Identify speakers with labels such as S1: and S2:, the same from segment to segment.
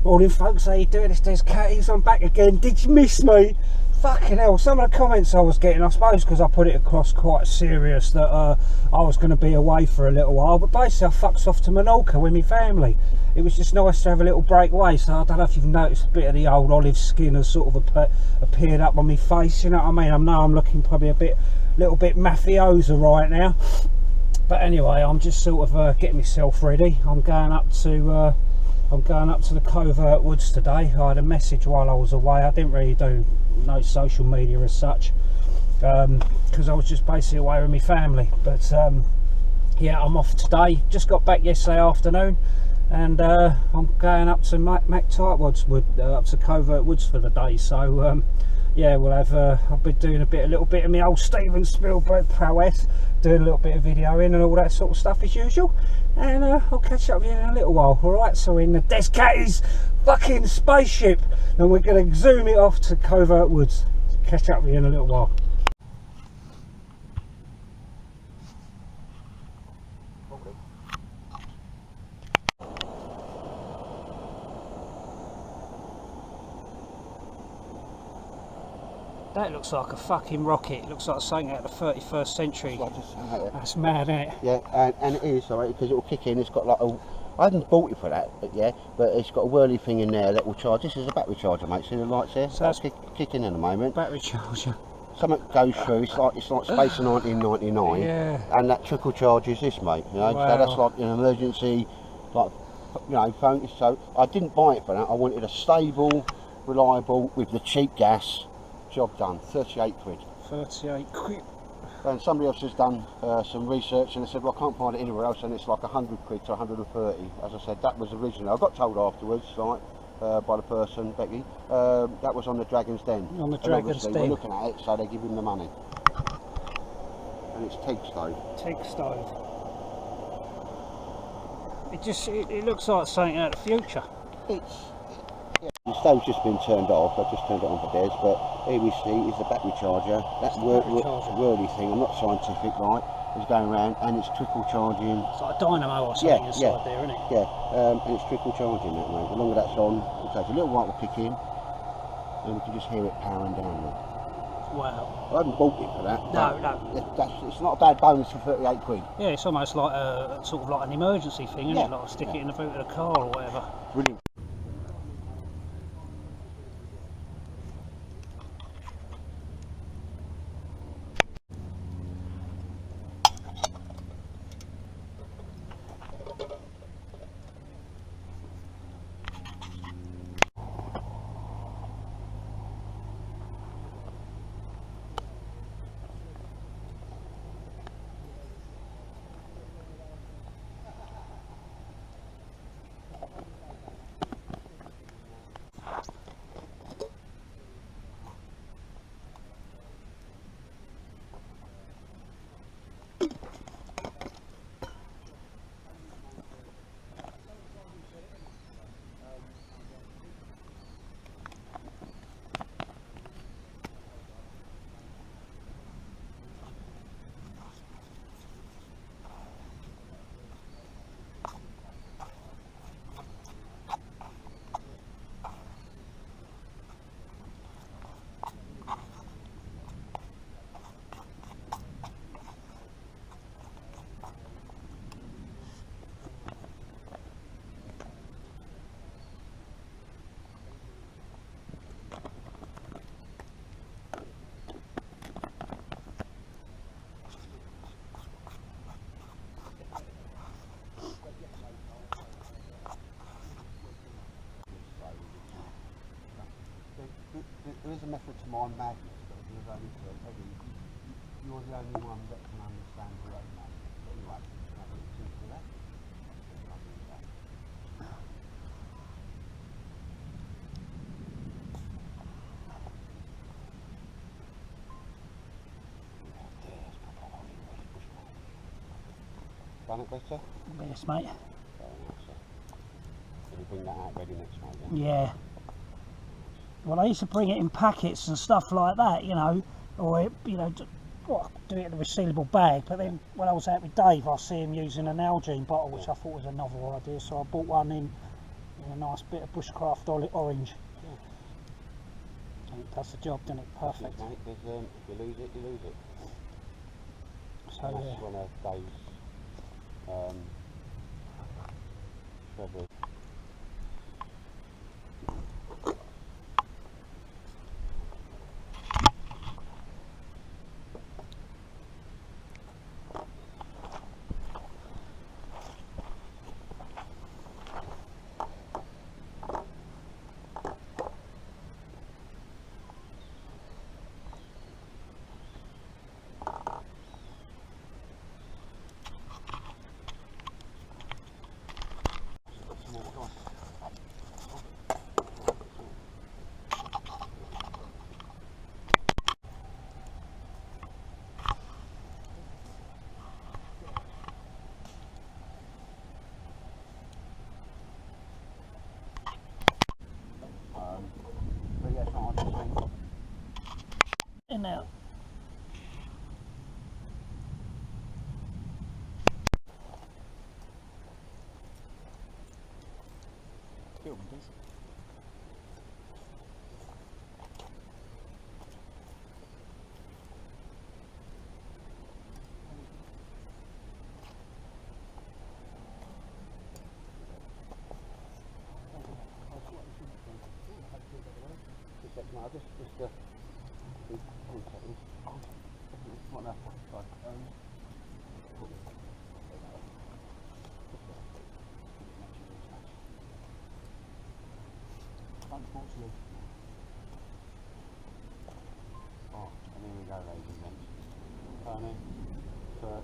S1: Morning folks, how you doing? It's Des Cattys, I'm back again. Did you miss me? Fucking hell, some of the comments I was getting, I suppose because I put it across quite serious that I was going to be away for a little while, but basically I fucks off to Menorca with my family. It was just nice to have a little break away, so I don't know if you've noticed a bit of the old olive skin has sort of appeared up on my face, you know what I mean? I know I'm looking probably a little bit mafioso right now, but anyway, I'm just sort of getting myself ready. I'm going up to the covert woods today. I had a message while I was away. I didn't really do no social media as such because I was just basically away with my family, but yeah, I'm off today. Just got back yesterday afternoon, and I'm going up to Mack tightwads up to covert woods for the day. So yeah, we'll have I've been doing a little bit of my old Steven Spielberg prowess, doing a little bit of videoing and all that sort of stuff as usual, and I'll catch up with you in a little while. Alright, so in the Des Cattys fucking spaceship, and we're going to zoom it off to covert woods. Catch up with you in a little while. That looks like a fucking rocket. It looks like something out of the 31st century. That's mad, isn't it?
S2: Yeah, and it is, alright, because it will kick in. It's got like a... I hadn't bought it for that, but yeah, but it's got a whirly thing in there that will charge. This is a battery charger, mate. See the lights there? So that's kicking in a moment.
S1: Battery charger.
S2: Something goes through. It's like Space in 1999.
S1: Yeah.
S2: And that trickle charges this, mate. You know,
S1: wow.
S2: So that's like an emergency, like, you know, phone. So I didn't buy it for that. I wanted a stable, reliable, with the cheap gas. Job done. 38 quid.
S1: 38 quid.
S2: And somebody else has done some research and they said, well, I can't find it anywhere else, and it's like 100 quid to 130. As I said, that was originally, I got told afterwards, like, by the person, Becky, that was on the Dragon's Den. On the Dragon's Den. We're looking at it, so they give him the money. And it's Tegstove.
S1: Tegstove. It looks like something out of the future.
S2: The stove's just been turned off. I just turned it on for Des, but here we see is the battery charger. That whirly thing, I'm not scientific, right? It's going around and it's trickle charging. It's like a dynamo or something inside there, isn't it? Yeah, and it's trickle charging that, mate. The longer that's on, it takes a little while to kick in, and we can just hear it powering down there.
S1: Wow.
S2: I haven't bought it for that.
S1: No.
S2: It's not a bad bonus for 38 quid.
S1: Yeah, it's almost like a sort of like an emergency thing, isn't it? Like stick it in the boot of the car or whatever.
S2: Brilliant. There is a method to my madness, but you're the only one that can understand your own madness. But anyway, nothing to that. Done it better?
S1: Yes, mate.
S2: Can you bring that out ready next time?
S1: Yeah. Well, I used to bring it in packets and stuff like that, you know, or, you know, do it in a resealable bag. But then when I was out with Dave, I see him using an Nalgene bottle, which I thought was a novel idea, so I bought one in a nice bit of Bushcraft orange. I think that's the job, doesn't it? Perfect.
S2: Mate, because if you lose it, you lose it.
S1: So
S2: that's
S1: yeah.
S2: one of those shrubbery. But yeah, it's not hard to swing.
S1: In there.
S2: Killed me, does it? Unfortunately. Oh, and here we go, ladies and gents. Turning to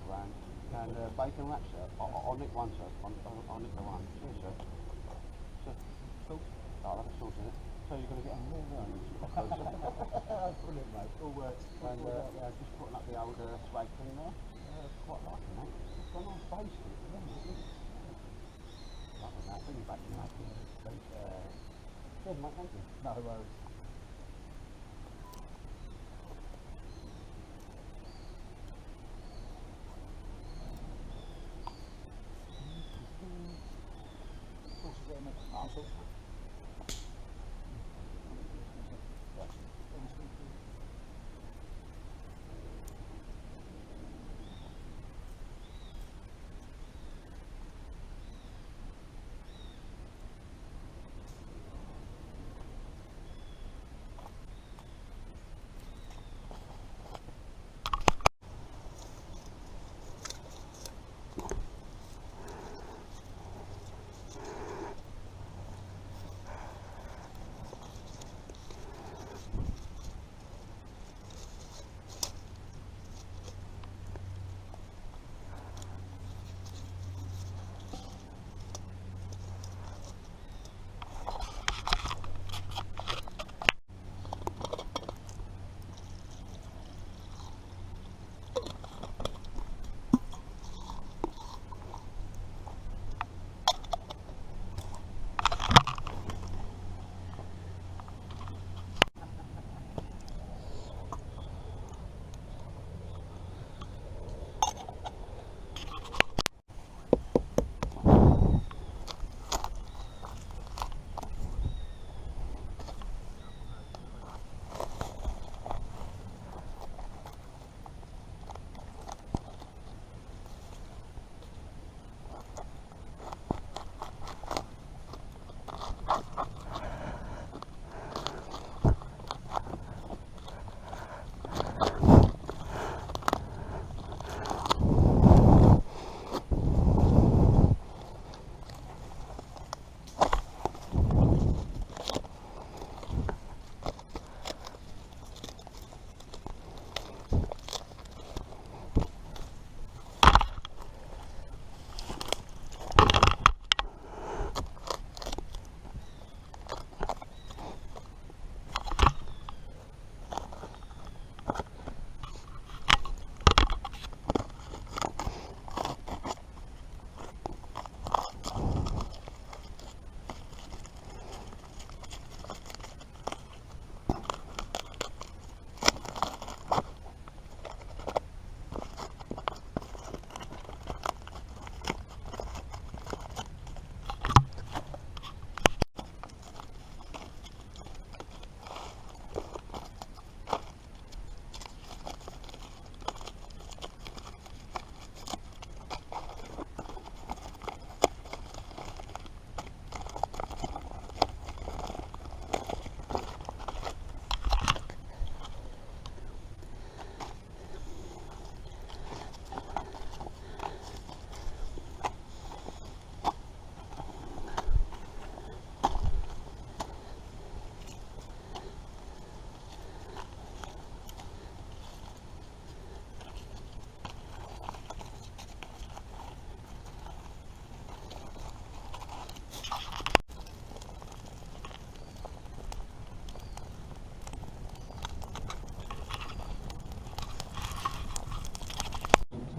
S2: grand. And bacon wraps, sir. I'll nick one, sir. I'll nick the one. Cheers, sir. Sir. Sauce? Oh, that's sauce in it. So you're going to get on more rounds. Brilliant, mate. All works. And yeah, just putting up the old swag thing there. Quite liking that. It's got a nice base to it, isn't it? Loving that. Bring it back to that. Cheers, mate. Thank you. No worries.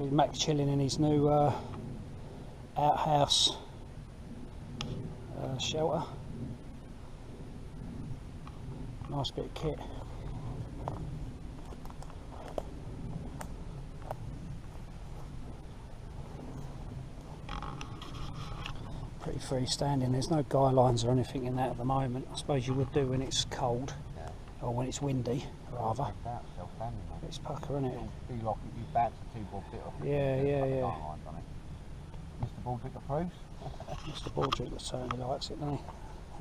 S1: with Mack chilling in his new outhouse shelter. Nice bit of kit. Pretty freestanding. There's no guy lines or anything in that at the moment. I suppose you would do when it's cold, or when it's windy, rather. It's pucker, isn't it?
S2: Be like if you bounce a 2-ball bit off.
S1: Yeah.
S2: Mr. Baldrick approves.
S1: Mr. Baldrick certainly likes it, doesn't he?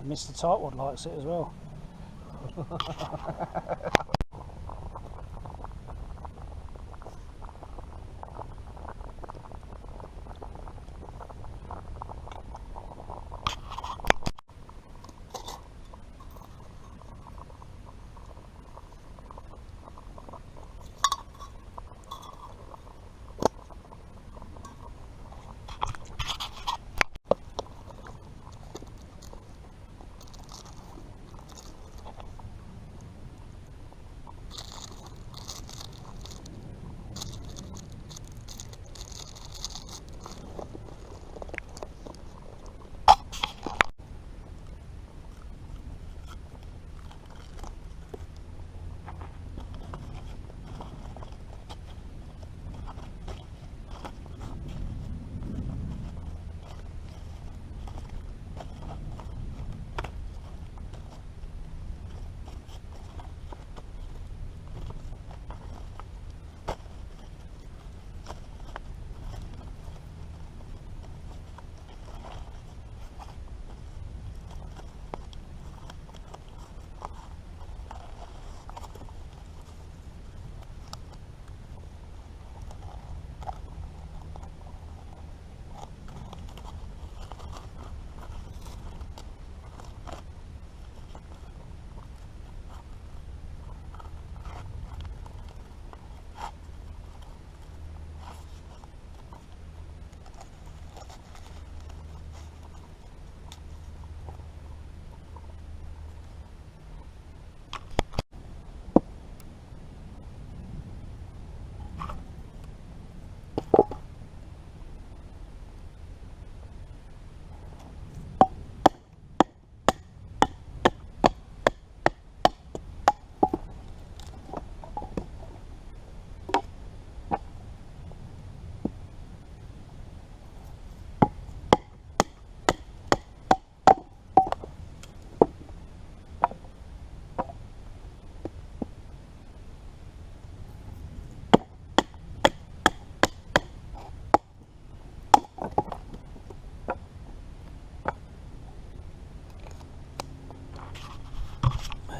S1: And Mr. Tightwad likes it as well.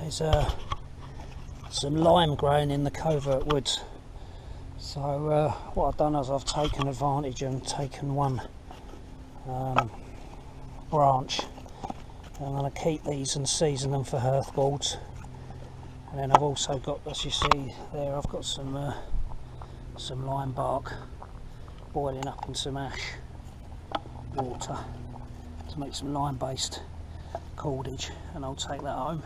S1: There's some lime growing in the covert woods, so what I've done is I've taken advantage and taken one branch. I'm going to keep these and season them for hearth boards, and then I've also got, as you see there, I've got some lime bark boiling up in some ash water to make some lime based cordage, and I'll take that home.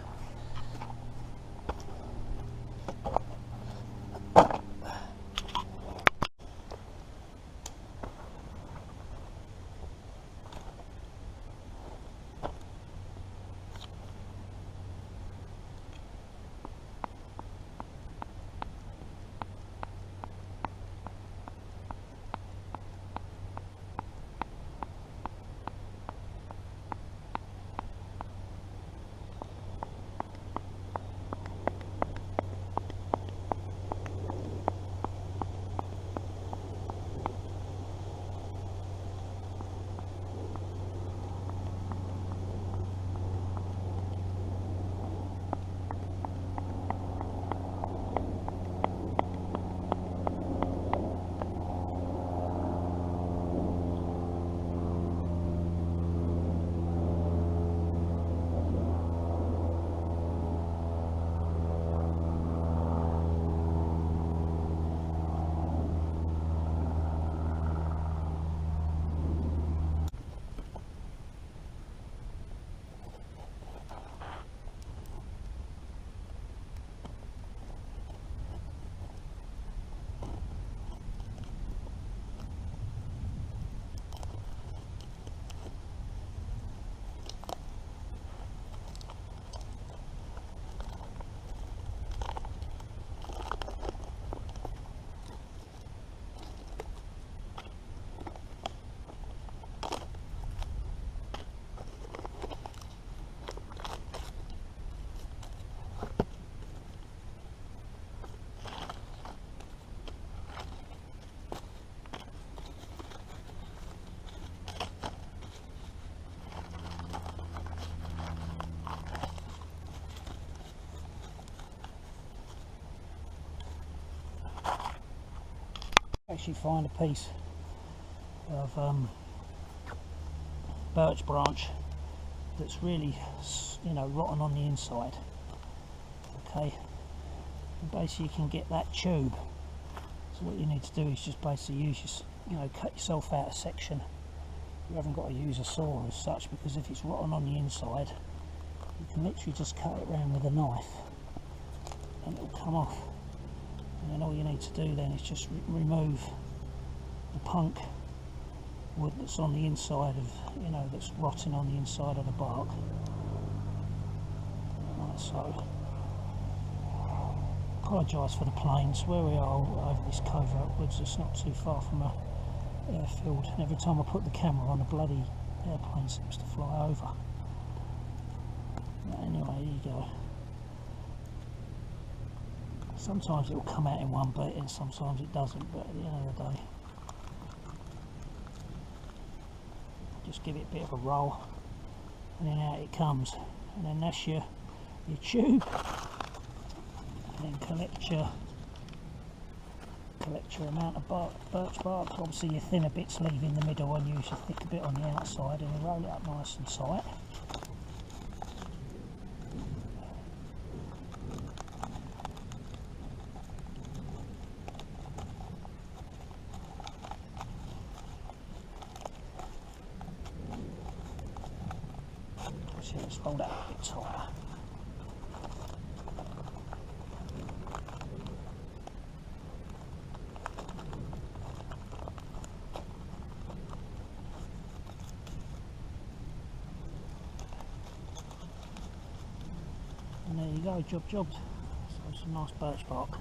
S1: actually find a piece of birch branch that's really, you know, rotten on the inside. Okay, and basically you can get that tube. So what you need to do is just basically use your, you know, cut yourself out a section. You haven't got to use a saw as such, because if it's rotten on the inside, you can literally just cut it around with a knife and it'll come off. And then all you need to do then is just remove the punk wood that's on the inside of, you know, that's rotting on the inside of the bark, like so. Apologise for the planes. Where we are over this covert woods, it's not too far from a airfield, and every time I put the camera on, a bloody airplane seems to fly over. But anyway, here you go. Sometimes it will come out in one bit and sometimes it doesn't, but at the end of the day, just give it a bit of a roll and then out it comes, and then that's your tube. And then collect your amount of birch bark. Obviously your thinner bits leave in the middle and use your thicker bit on the outside, and you roll it up nice and tight. So let's roll that up a bit tighter. And there you go, jobbed. So some nice birch bark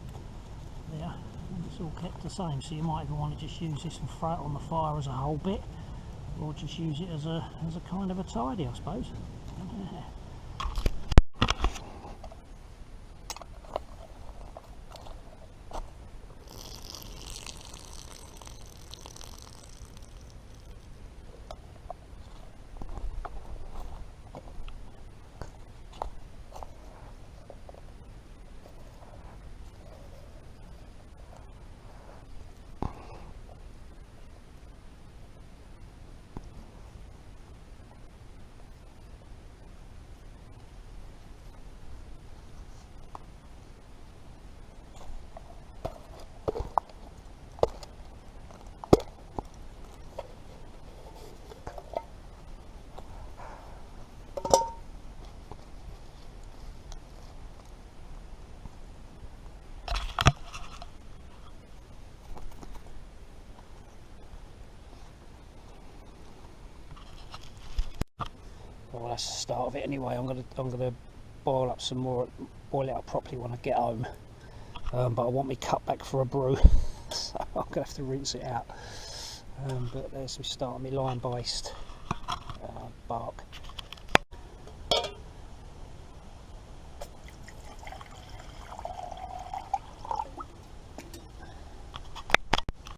S1: there, and it's all kept the same. So you might even want to just use this and throw it on the fire as a whole bit, or just use it as a kind of a tidy, I suppose. Well, that's the start of it anyway. I'm gonna boil up some more, boil it up properly when I get home. But I want me cut back for a brew, so I'm gonna have to rinse it out. But there's me starting my lime based bark.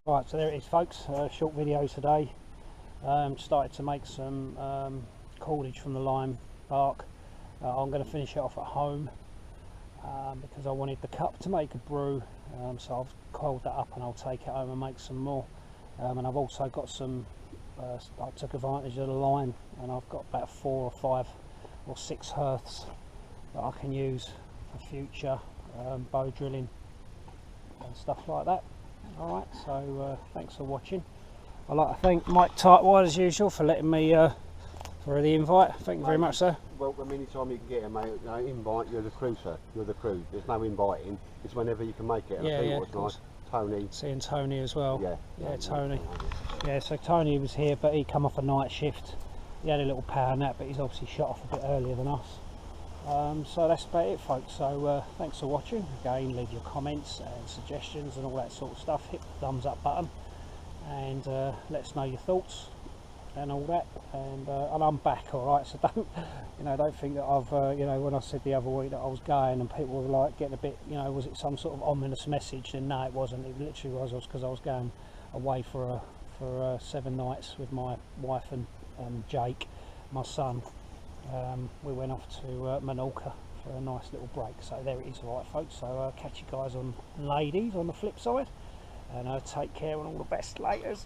S1: Right, so there it is, folks. Short video today. Started to make some cordage from the lime bark. I'm going to finish it off at home because I wanted the cup to make a brew, so I've coiled that up and I'll take it home and make some more. And I've also got some, I took advantage of the line, and I've got about 4 or 5 or 6 hearths that I can use for future bow drilling and stuff like that. Alright, so thanks for watching. I'd like to thank Mike Tightwad as usual for letting me for the invite. Thank you very much, sir.
S2: Welcome anytime you can get it, mate. No invite, you're the crew, sir. You're the crew. There's no inviting. It's whenever you can make it. And
S1: Yeah,
S2: I think
S1: yeah,
S2: what's nice, Tony.
S1: Seeing Tony as well.
S2: Yeah,
S1: Tony. Yeah, so Tony was here, but he come off a night shift. He had a little power nap, but he's obviously shot off a bit earlier than us. So that's about it, folks. So thanks for watching. Again, leave your comments and suggestions and all that sort of stuff. Hit the thumbs up button and let us know your thoughts and all that. And I'm back, all right. So don't think that I've when I said the other week that I was going and people were like getting a bit, was it some sort of ominous message? And no, it wasn't. It literally was because I was going away for 7 nights with my wife and Jake, my son. We went off to Menorca for a nice little break. So there it is, all right, folks. So catch you guys on ladies on the flip side. and take care and all the best. Laters.